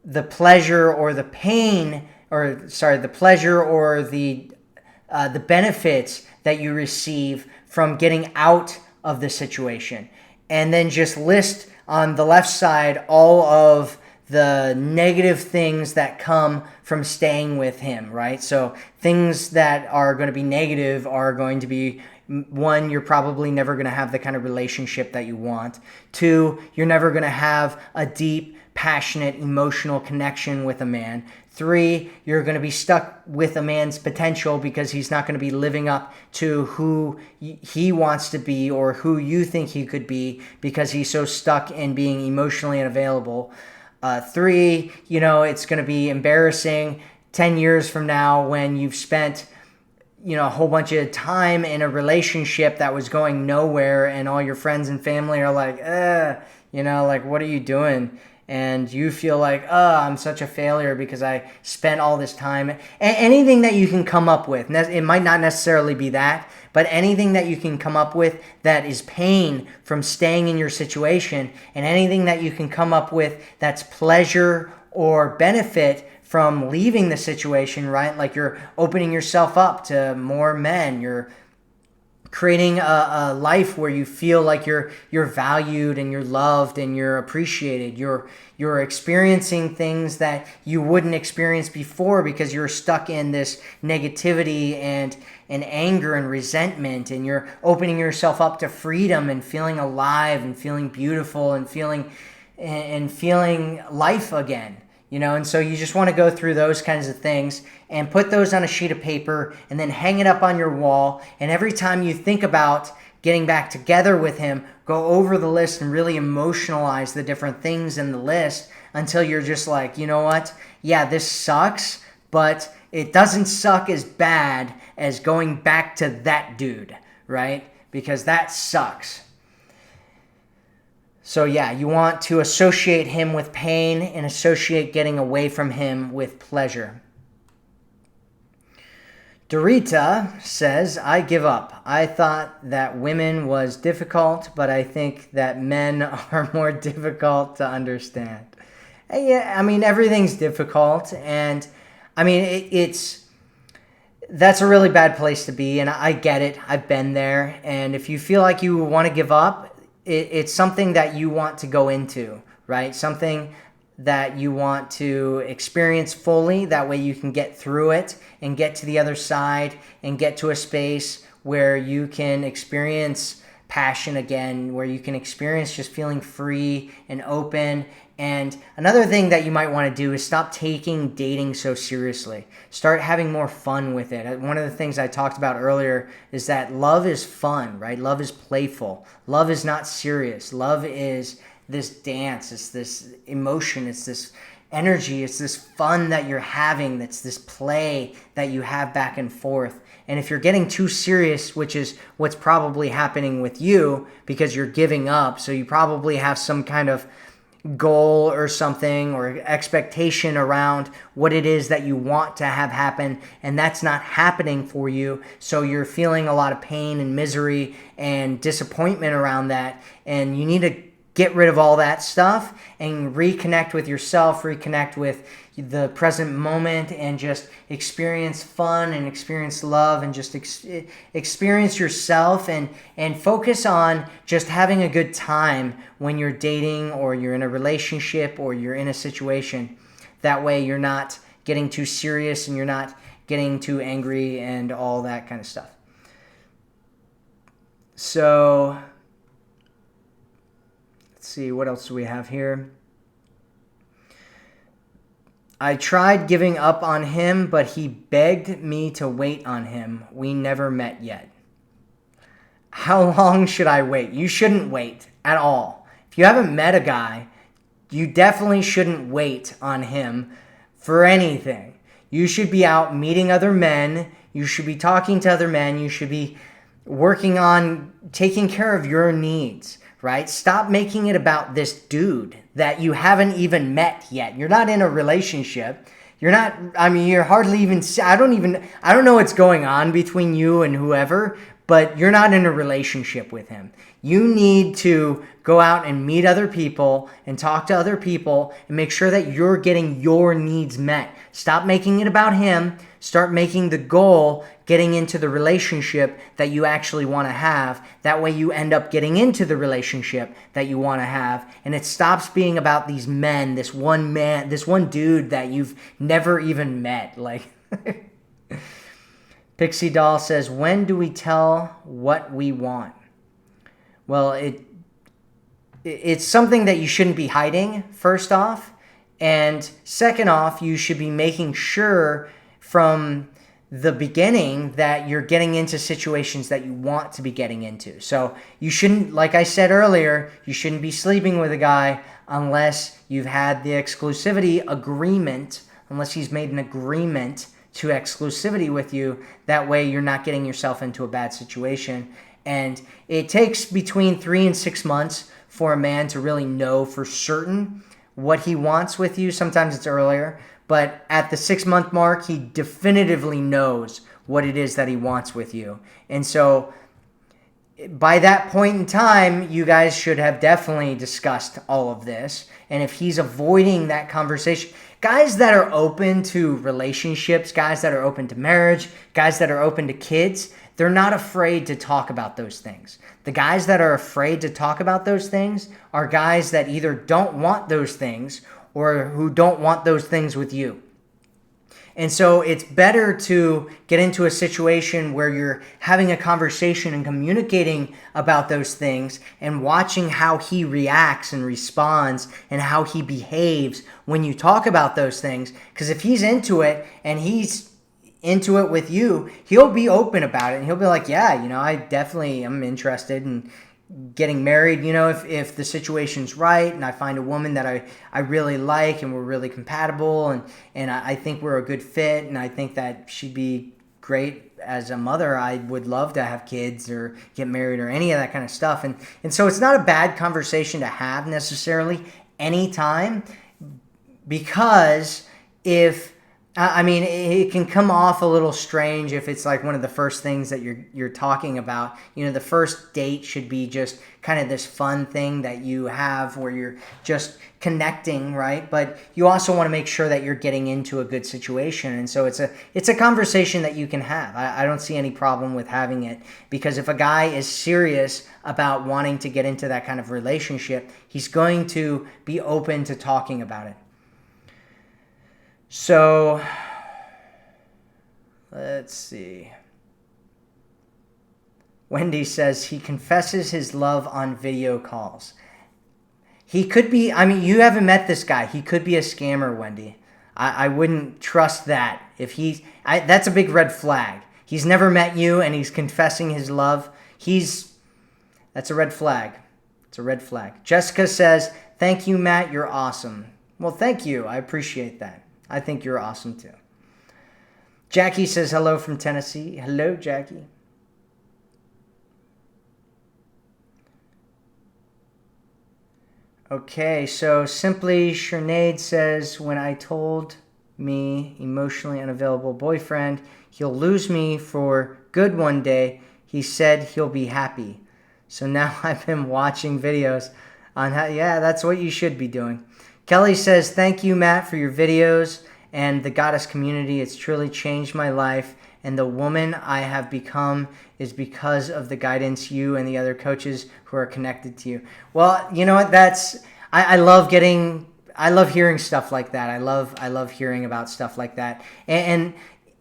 A: the pleasure or the pain, the pleasure or the benefits that you receive from getting out of the situation. And then just list on the left side all of the negative things that come from staying with him, right? So things that are going to be negative are going to be, one, you're probably never going to have the kind of relationship that you want. Two, you're never going to have a deep, passionate, emotional connection with a man. Three, you're going to be stuck with a man's potential because he's not going to be living up to who he wants to be or who you think he could be because he's so stuck in being emotionally unavailable. Three, it's going to be embarrassing 10 years from now when you've spent, a whole bunch of time in a relationship that was going nowhere, and all your friends and family are like, what are you doing? And you feel like, I'm such a failure because I spent all this time. Anything that you can come up with, it might not necessarily be that, but anything that you can come up with that is pain from staying in your situation, and anything that you can come up with that's pleasure or benefit from leaving the situation, right? Like you're opening yourself up to more men, you're creating a life where you feel like you're valued and you're loved and you're appreciated. You're experiencing things that you wouldn't experience before because you're stuck in this negativity and anger and resentment, and you're opening yourself up to freedom and feeling alive and feeling beautiful and feeling life again. And so you just want to go through those kinds of things and put those on a sheet of paper and then hang it up on your wall. And every time you think about getting back together with him, go over the list and really emotionalize the different things in the list until you're just like, you know what? Yeah, this sucks, but it doesn't suck as bad as going back to that dude, right? Because that sucks. So yeah, you want to associate him with pain and associate getting away from him with pleasure. Dorita says, I give up. I thought that women was difficult, but I think that men are more difficult to understand. Yeah, I mean, everything's difficult, and I mean, that's a really bad place to be, and I get it. I've been there, and if you feel like you want to give up, it's something that you want to go into, right? Something that you want to experience fully. That way you can get through it and get to the other side and get to a space where you can experience passion again, where you can experience just feeling free and open. And another thing that you might want to do is stop taking dating so seriously. Start having more fun with it. One of the things I talked about earlier is that love is fun, right? Love is playful. Love is not serious. Love is this dance. It's this emotion. It's this energy. It's this fun that you're having. That's this play that you have back and forth. And if you're getting too serious, which is what's probably happening with you because you're giving up, so you probably have some kind of goal or something or expectation around what it is that you want to have happen, and that's not happening for you. So you're feeling a lot of pain and misery and disappointment around that, and you need to get rid of all that stuff and reconnect with yourself, reconnect with the present moment, and just experience fun and experience love and just experience yourself, and focus on just having a good time when you're dating or you're in a relationship or you're in a situation. That way you're not getting too serious and you're not getting too angry and all that kind of stuff. So let's see, what else do we have here? I tried giving up on him, but he begged me to wait on him. We never met yet. How long should I wait? You shouldn't wait at all. If you haven't met a guy, you definitely shouldn't wait on him for anything. You should be out meeting other men. You should be talking to other men. You should be working on taking care of your needs, right? Stop making it about this dude that you haven't even met yet. You're not in a relationship. You're not, you're hardly even, I don't know what's going on between you and whoever, but you're not in a relationship with him. You need to go out and meet other people and talk to other people and make sure that you're getting your needs met. Stop making it about him. Start making the goal getting into the relationship that you actually want to have. That way you end up getting into the relationship that you want to have. And it stops being about these men, this one dude that you've never even met. Like, Pixie Doll says, when do we tell what we want? Well, it's something that you shouldn't be hiding, first off. And second off, you should be making sure from the beginning that you're getting into situations that you want to be getting into. So you shouldn't, like I said earlier, you shouldn't be sleeping with a guy unless you've had the exclusivity agreement, unless he's made an agreement to exclusivity with you. That way you're not getting yourself into a bad situation. And it takes between 3 and 6 months for a man to really know for certain what he wants with you. Sometimes it's earlier, but at the 6-month mark, he definitively knows what it is that he wants with you. And so by that point in time, you guys should have definitely discussed all of this. And if he's avoiding that conversation, guys that are open to relationships, guys that are open to marriage, guys that are open to kids, they're not afraid to talk about those things. The guys that are afraid to talk about those things are guys that either don't want those things or who don't want those things with you. And so it's better to get into a situation where you're having a conversation and communicating about those things and watching how he reacts and responds and how he behaves when you talk about those things. Because if he's into it and he's into it with you, he'll be open about it and he'll be like, yeah, I definitely am interested in getting married, if the situation's right and I find a woman that I really like and we're really compatible and I think we're a good fit and I think that she'd be great as a mother. I would love to have kids or get married or any of that kind of stuff. And so it's not a bad conversation to have necessarily anytime, because it can come off a little strange if it's like one of the first things that you're talking about. The first date should be just kind of this fun thing that you have where you're just connecting, right? But you also want to make sure that you're getting into a good situation. And so it's a conversation that you can have. I don't see any problem with having it, because if a guy is serious about wanting to get into that kind of relationship, he's going to be open to talking about it. So, let's see. Wendy says he confesses his love on video calls. He could be, I mean, you haven't met this guy. He could be a scammer, Wendy. I wouldn't trust that. That's a big red flag. He's never met you and he's confessing his love. That's a red flag. It's a red flag. Jessica says, thank you, Matt. You're awesome. Well, thank you. I appreciate that. I think you're awesome too. Jackie says hello from Tennessee. Hello, Jackie. Okay, so Simply Sinead says, when I told me emotionally unavailable boyfriend he'll lose me for good one day, he said he'll be happy. So now I've been watching videos on how, yeah, that's what you should be doing. Kelly says, thank you, Matt, for your videos and the goddess community. It's truly changed my life. And the woman I have become is because of the guidance you and the other coaches who are connected to you. Well, you know what? I love hearing stuff like that. I love hearing about stuff like that. And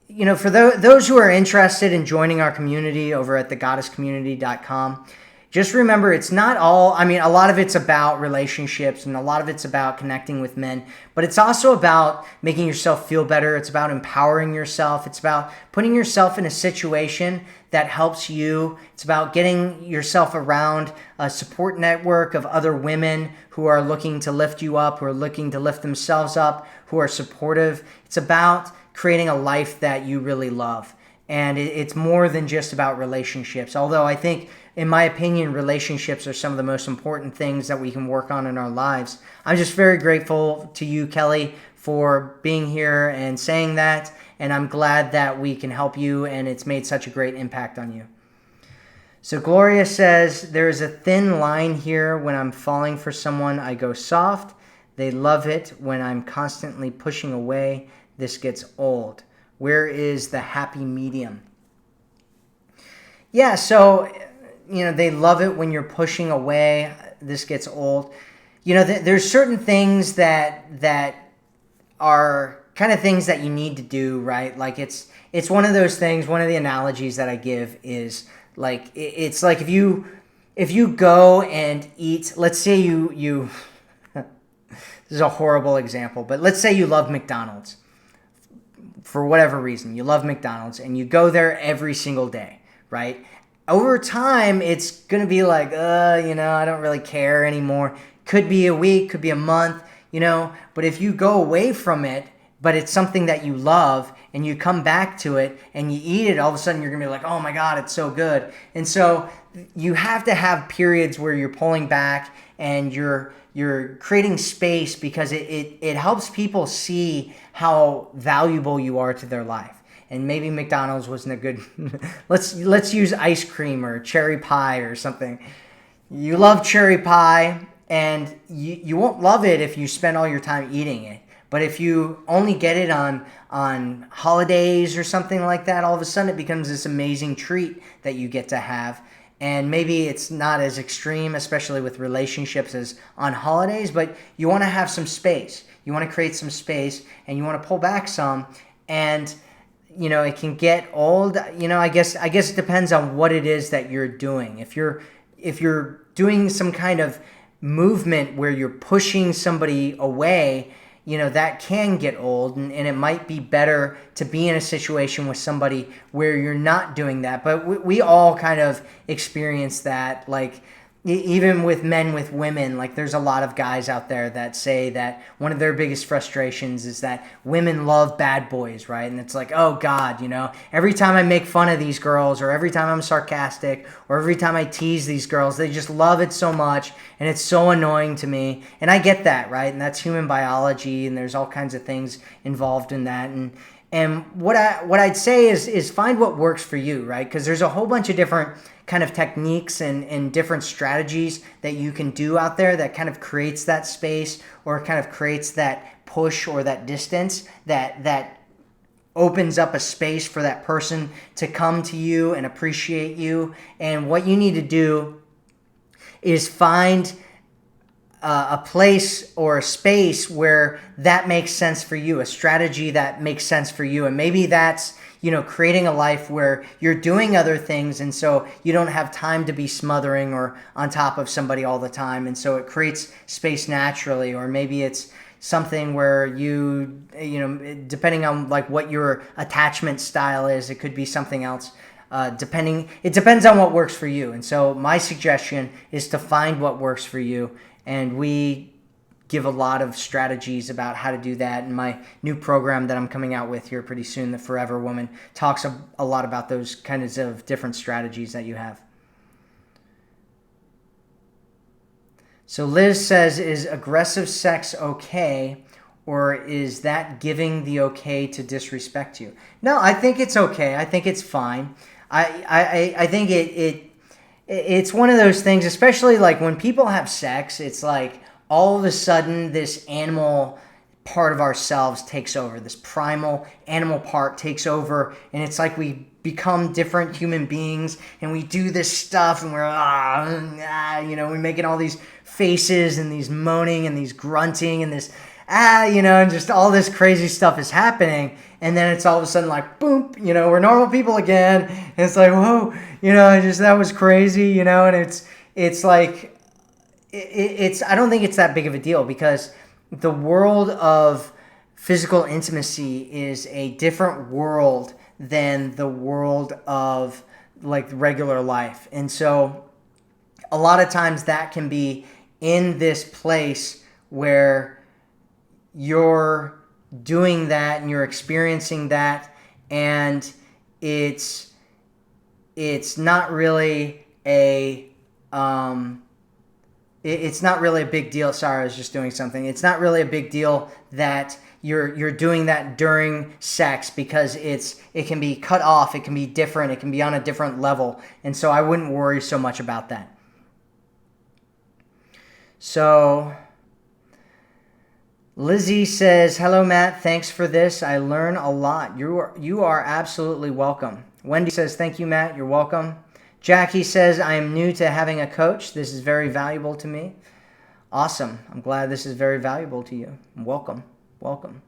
A: you know, for those who are interested in joining our community over at thegoddesscommunity.com, just remember, it's not all, I mean, a lot of it's about relationships and a lot of it's about connecting with men, but it's also about making yourself feel better. It's about empowering yourself. It's about putting yourself in a situation that helps you. It's about getting yourself around a support network of other women who are looking to lift you up, who are looking to lift themselves up, who are supportive. It's about creating a life that you really love. And it's more than just about relationships. Although I think, in my opinion, relationships are some of the most important things that we can work on in our lives. I'm just very grateful to you, Kelly, for being here and saying that. And I'm glad that we can help you and it's made such a great impact on you. So Gloria says, there's a thin line here. When I'm falling for someone, I go soft. They love it. When I'm constantly pushing away, this gets old. Where is the happy medium? Yeah, so, you know, they love it when you're pushing away. This gets old. You know, there's certain things that are kind of things that you need to do, right? Like it's one of those things. One of the analogies that I give is like, it's like if you go and eat, let's say you this is a horrible example, but let's say you love McDonald's. For whatever reason, you love McDonald's and you go there every single day, right? Over time, it's going to be like, you know, I don't really care anymore. Could be a week, could be a month, you know, but if you go away from it, but it's something that you love and you come back to it and you eat it, all of a sudden you're going to be like, oh my God, it's so good. And so you have to have periods where you're pulling back and you're creating space because it helps people see how valuable you are to their life. And maybe McDonald's wasn't a good, let's use ice cream or cherry pie or something. You love cherry pie and you won't love it if you spend all your time eating it. But if you only get it on holidays or something like that, all of a sudden it becomes this amazing treat that you get to have. And maybe it's not as extreme, especially with relationships, as on holidays, but you want to have some space. You want to create some space and you want to pull back some. And, you know, it can get old. You know, I guess it depends on what it is that you're doing. If you're doing some kind of movement where you're pushing somebody away, you know, that can get old, and it might be better to be in a situation with somebody where you're not doing that. But we all kind of experience that, like, even with men with women, like there's a lot of guys out there that say that one of their biggest frustrations is that women love bad boys, right? And it's like, oh God, you know, every time I make fun of these girls or every time I'm sarcastic or every time I tease these girls, they just love it so much and it's so annoying to me. And I get that, right? And that's human biology and there's all kinds of things involved in that. And what I'd say is find what works for you, right? Because there's a whole bunch of different kind of techniques and different strategies that you can do out there that kind of creates that space or kind of creates that push or that distance that opens up a space for that person to come to you and appreciate you. And what you need to do is find a place or a space where that makes sense for you, a strategy that makes sense for you. And maybe that's, creating a life where you're doing other things, and so you don't have time to be smothering or on top of somebody all the time, and so it creates space naturally. Or maybe it's something where depending on like what your attachment style is, it could be something else. It depends on what works for you. And so my suggestion is to find what works for you. And we give a lot of strategies about how to do that. And my new program that I'm coming out with here pretty soon, the Forever Woman, talks a lot about those kinds of different strategies that you have. So Liz says, is aggressive sex okay, or is that giving the okay to disrespect you? No, I think it's okay. I think it's fine. I think it's one of those things, especially like when people have sex, it's like all of a sudden this animal part of ourselves takes over. This primal animal part takes over, and it's like we become different human beings, and we do this stuff, and we're making all these faces and these moaning and these grunting and this and just all this crazy stuff is happening, and then it's all of a sudden like boom, we're normal people again, and it's like whoa, that was crazy, and it's like it's I don't think it's that big of a deal, because the world of physical intimacy is a different world than the world of like regular life. And so a lot of times that can be in this place where you're doing that and you're experiencing that, and it's not really a it's not really a big deal. Sorry, I was just doing something. It's not really a big deal that you're doing that during sex, because it can be cut off, it can be different, it can be on a different level, and so I wouldn't worry so much about that. So Lizzie says, hello Matt, thanks for this. I learn a lot. You are absolutely welcome. Wendy says, thank you Matt, you're welcome. Jackie says, I am new to having a coach. This is very valuable to me. Awesome. I'm glad this is very valuable to you. Welcome. Welcome.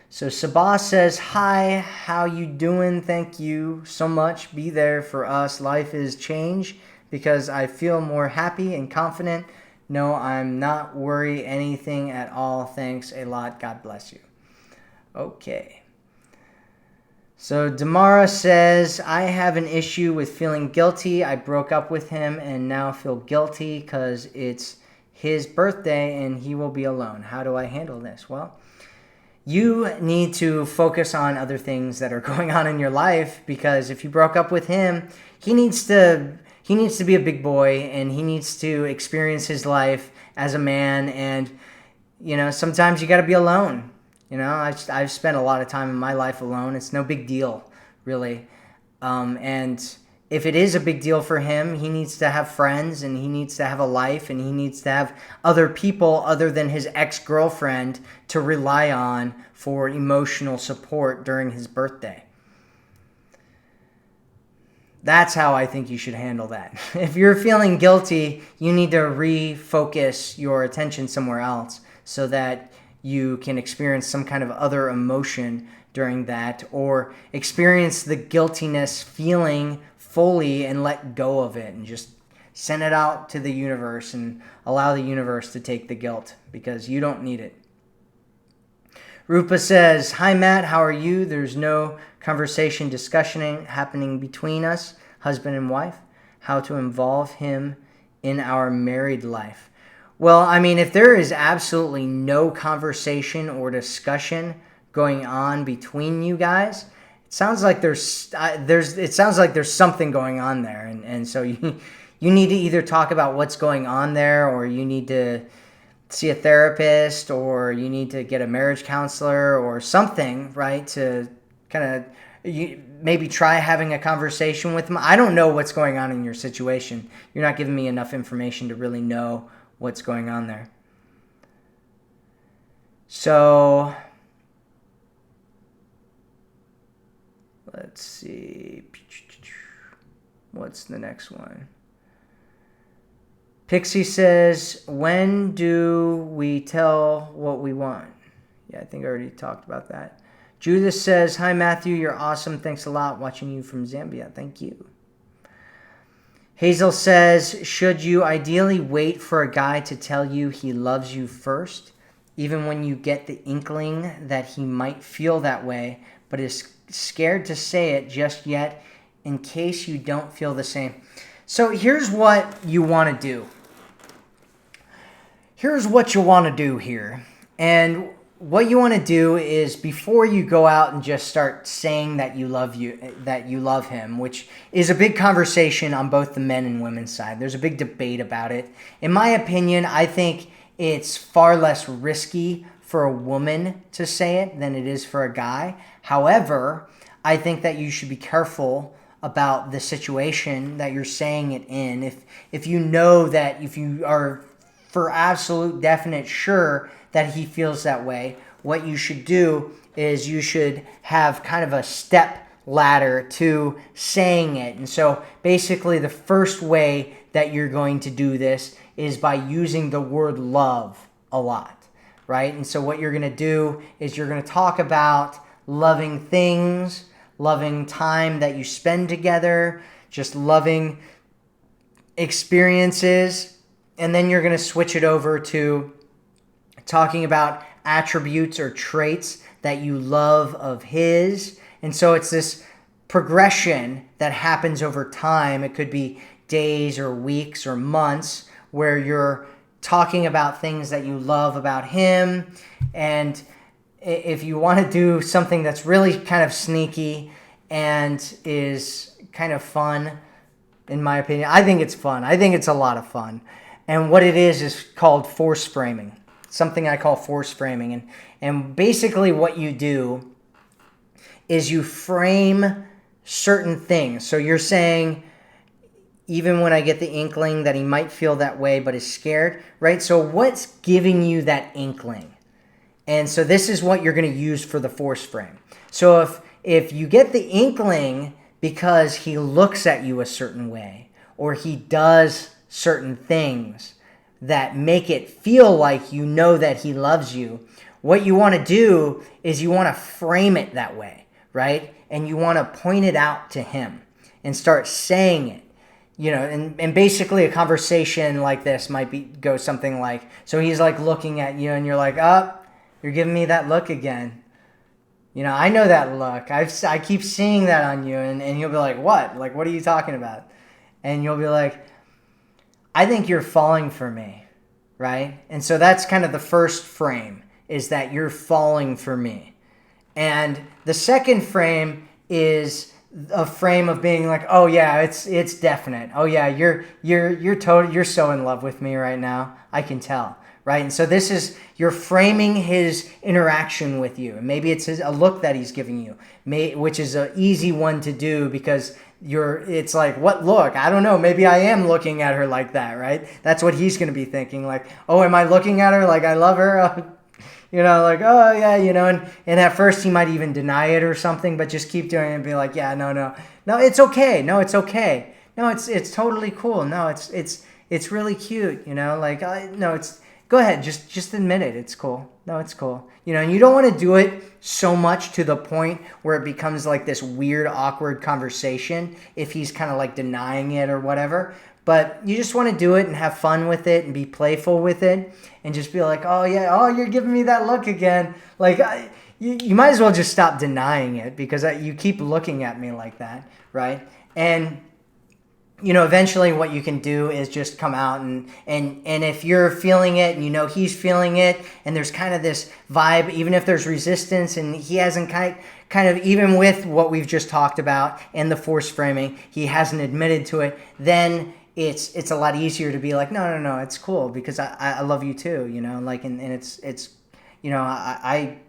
A: So Sabah says, hi, how you doing? Thank you so much. Be there for us. Life is change because I feel more happy and confident. No, I'm not worried anything at all. Thanks a lot. God bless you. Okay. So Damara says, I have an issue with feeling guilty. I broke up with him and now feel guilty because it's his birthday and he will be alone. How do I handle this? Well, you need to focus on other things that are going on in your life, because if you broke up with him, he needs to be a big boy and he needs to experience his life as a man. And, sometimes you got to be alone. I've spent a lot of time in my life alone. It's no big deal, really. And if it is a big deal for him, he needs to have friends and he needs to have a life and he needs to have other people other than his ex-girlfriend to rely on for emotional support during his birthday. That's how I think you should handle that. If you're feeling guilty, you need to refocus your attention somewhere else so that you can experience some kind of other emotion during that, or experience the guiltiness feeling fully and let go of it and just send it out to the universe and allow the universe to take the guilt, because you don't need it. Rupa says, hi Matt, how are you? There's no conversation discussion happening between us, husband and wife, how to involve him in our married life. Well, I mean, if there is absolutely no conversation or discussion going on between you guys, it sounds like there's something going on there, and so you need to either talk about what's going on there, or you need to see a therapist, or you need to get a marriage counselor or something, right? To kind of maybe try having a conversation with them. I don't know what's going on in your situation. You're not giving me enough information to really know what's going on there. So let's see. What's the next one? Pixie says, when do we tell what we want? Yeah, I think I already talked about that. Judith says, hi, Matthew. You're awesome. Thanks a lot. Watching you from Zambia. Thank you. Hazel says, should you ideally wait for a guy to tell you he loves you first, even when you get the inkling that he might feel that way, but is scared to say it just yet in case you don't feel the same? So here's what you want to do. Here's what you want to do here. And what you want to do is, before you go out and just start saying that you love him, which is a big conversation on both the men and women's side. There's a big debate about it. In my opinion, I think it's far less risky for a woman to say it than it is for a guy. However, I think that you should be careful about the situation that you're saying it in. If you know that, if you are for absolute definite sure that he feels that way, what you should do is you should have kind of a step ladder to saying it. And so basically the first way that you're going to do this is by using the word love a lot, right? And so what you're going to do is you're going to talk about loving things, loving time that you spend together, just loving experiences, and then you're going to switch it over to talking about attributes or traits that you love of his. And so it's this progression that happens over time. It could be days or weeks or months where you're talking about things that you love about him. And if you want to do something that's really kind of sneaky and is kind of fun, in my opinion, I think it's fun. I think it's a lot of fun. And what it is called force framing. Something I call force framing. And basically what you do is you frame certain things. So you're saying, even when I get the inkling that he might feel that way but is scared, right? So what's giving you that inkling? And so this is what you're going to use for the force frame. So if you get the inkling because he looks at you a certain way, or he does certain things that make it feel like you know that he loves you, what you want to do is you want to frame it that way, right? And you want to point it out to him and start saying it. You know, and basically a conversation like this might go something like, so he's like looking at you and you're like, oh, you're giving me that look again. You know, I know that look. I keep seeing that on you. And he'll be like, what? Like, what are you talking about? And you'll be like, I think you're falling for me, right? And so that's kind of the first frame, is that you're falling for me. And the second frame is a frame of being like, oh yeah, it's definite. Oh yeah, you're so in love with me right now. I can tell, right? And so this is, you're framing his interaction with you. And maybe it's a look that he's giving you, which is an easy one to do because it's like, what look? I don't know. Maybe I am looking at her like that, right? That's what he's going to be thinking. Like, oh, am I looking at her like I love her? You know, like, oh yeah, you know, and at first he might even deny it or something, but just keep doing it and be like, yeah, no, it's okay. No, it's okay. No, it's totally cool. No, it's really cute. You know, like, no, go ahead. Just admit it. It's cool. No, it's cool. You know, and you don't want to do it so much to the point where it becomes like this weird, awkward conversation if he's kind of like denying it or whatever. But you just want to do it and have fun with it and be playful with it and just be like, oh yeah, oh, you're giving me that look again. Like, you might as well just stop denying it because you keep looking at me like that, right? And you know, eventually what you can do is just come out and if you're feeling it and you know he's feeling it and there's kind of this vibe, even if there's resistance and he hasn't kind of even with what we've just talked about and the force framing, he hasn't admitted to it, then it's a lot easier to be like, no, it's cool because I love you too, you know, like, and it's, you know, I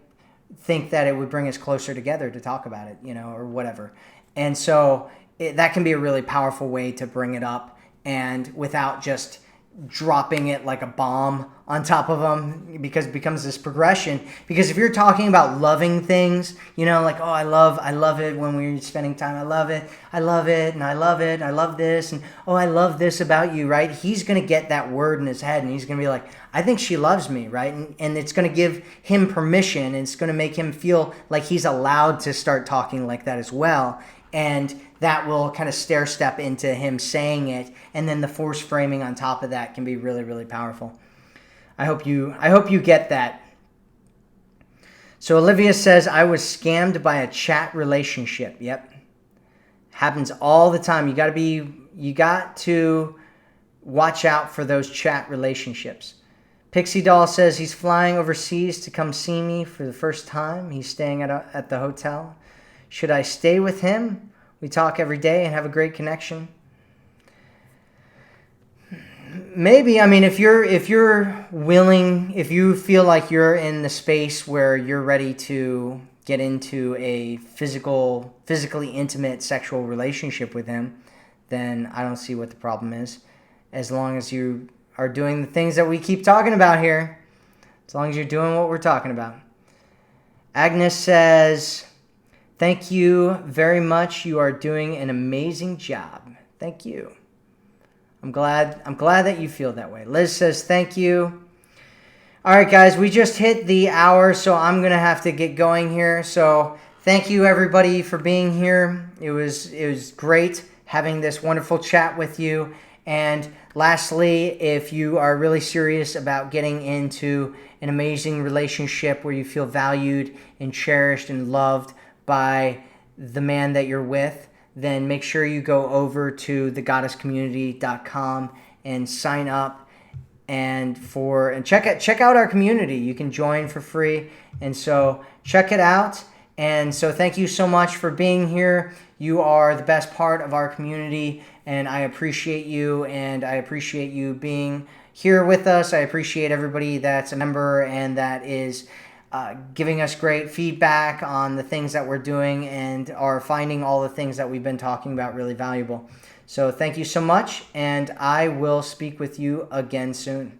A: think that it would bring us closer together to talk about it, you know, or whatever. And so that can be a really powerful way to bring it up and without just dropping it like a bomb on top of them, because it becomes this progression. Because if you're talking about loving things, like, oh, I love it when we're spending time. I love it, and I love it, I love this, and oh, I love this about you, right? He's going to get that word in his head, and he's going to be like, I think she loves me, right? And it's going to give him permission, and it's going to make him feel like he's allowed to start talking like that as well. And that will kind of stair step into him saying it, and then the force framing on top of that can be really, really powerful. I hope you get that. So Olivia says, I was scammed by a chat relationship. Yep. Happens all the time. You got to watch out for those chat relationships. Pixie Doll says he's flying overseas to come see me for the first time. He's staying at the hotel. Should I stay with him? We talk every day and have a great connection. Maybe. I mean, if you're willing, if you feel like you're in the space where you're ready to get into a physically intimate sexual relationship with him, then I don't see what the problem is. As long as you are doing the things that we keep talking about here. As long as you're doing what we're talking about. Agnes says, thank you very much. You are doing an amazing job. Thank you. I'm glad that you feel that way. Liz says, thank you. All right, guys, we just hit the hour, so I'm going to have to get going here. So thank you, everybody, for being here. It was great having this wonderful chat with you. And lastly, if you are really serious about getting into an amazing relationship where you feel valued and cherished and loved by the man that you're with, then make sure you go over to thegoddesscommunity.com and sign up and check out our community. You can join for free, and so check it out. And so thank you so much for being here. You are the best part of our community, and I appreciate you, and I appreciate you being here with us. I appreciate everybody that's a member and that is giving us great feedback on the things that we're doing and are finding all the things that we've been talking about really valuable. So thank you so much, and I will speak with you again soon.